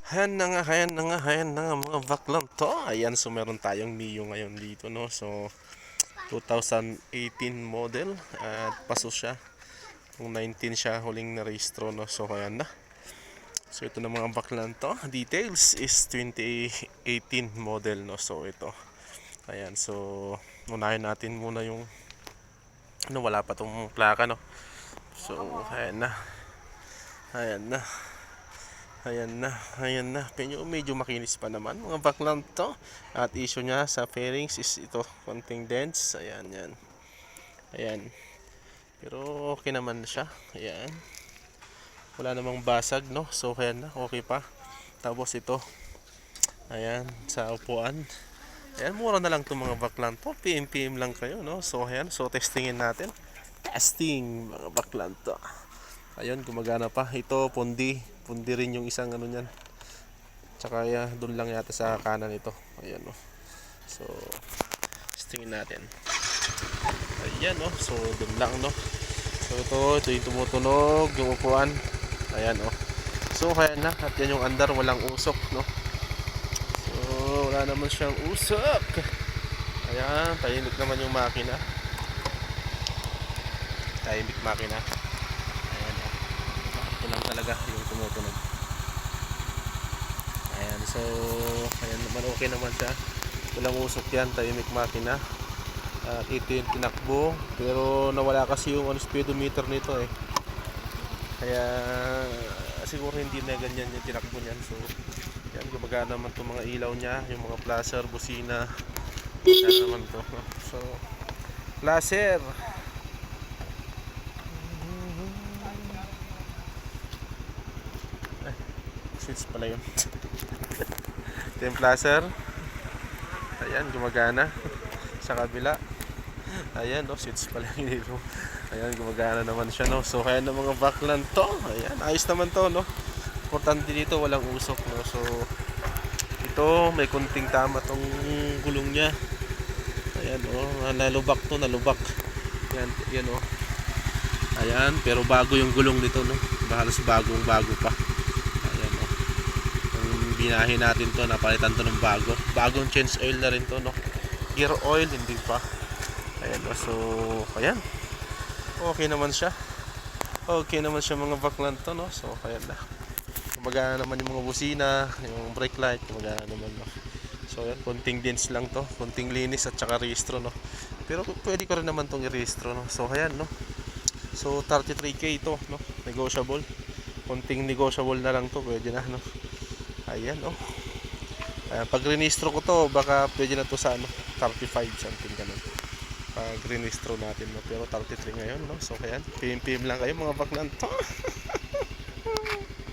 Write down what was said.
Ayan na nga mga baklang to. Ayan, so meron tayong Mio ngayon dito, no. So 2018 model at paso siya. Kung 19 siya huling narehistro, no. So ayan na. So ito na mga baklang to. Details is 2018 model, no. So ito. Ayan, so unahin natin muna yung ano, wala pa tong plaka, no. So ayan na. Ayan na. Ayan na. Medyo makinis pa naman mga baklang to. At issue niya sa fairings is ito, konting dents. Ayan, yan. Ayan. Pero okay naman siya. Ayan. Wala namang basag, no? So, ayan na. Okay pa. Tapos ito. Ayan, sa upuan. Ayan, mura na lang itong mga baklang to. PM lang kayo, no? So, ayan. So, testingin natin. Testing, mga baklang to. Ayun, gumagana pa. Ito, pundi. Pundi rin yung isang ano niyan. Tsaka doon lang yata sa kanan ito. Ayan, no. So, testingin natin. Ayan, no. So, doon lang, no. So, ito yung tumutunog, yung upuan. Ayan, no. So, kaya na. At yan yung andar, walang usok, no. So, wala naman siyang usok. Ayan, tahimik naman yung makina. Tahimik makina. Ito lang talaga yung tumutunog. Ayan, so ayan naman, okay naman siya. Walang usok yan, tahimik makina. Ito yung tinakbo, pero nawala kasi yung speedometer nito eh. Kaya siguro hindi na ganyan yung tinakbo niyan. So yan, gumagana naman itong mga ilaw niya, yung mga flasher, busina. Gumagana naman to. So flasher, switch pala yun. Ito yung flasher. Ayan, gumagana. Sa kabila. Ayan, no, switch pala yun dito. Ayan, gumagana naman siya, no. So kaya ng mga baklan to. Ayan, ayos naman to, no. Importante dito, walang usok, no. So ito, may kunting tama tong gulong niya. Ayan, oh, nalubak to, nalubak. Ayan, yan, oh. Ayan, pero bago yung gulong nito, no. Halos bago pa. Ayan, oh. Ang binahin natin to, napalitan to ng bago. Bagong change oil na rin to, no. Gear oil, hindi pa. Ayan, oh. So ayan, okay naman siya. Okay naman siya mga baklan to, no. So ayan na. Gumagana naman yung mga busina, yung brake light, gumagana naman, no. So ayan, konting dents lang to, konting linis at saka rehistro, no. Pero pwede ko rin naman tong i-rehistro, no. So ayan, no. So 33k ito, no. Negotiable. Konting negotiable na lang to, pwede na, no. Ayan, no. Ayan, pag rehistro ko to, baka pwede na to sa ano, 35 something ganun. Pag rehistro natin, no. Pero 33 ngayon, no. So ayan, PM lang kayo mga baklan to.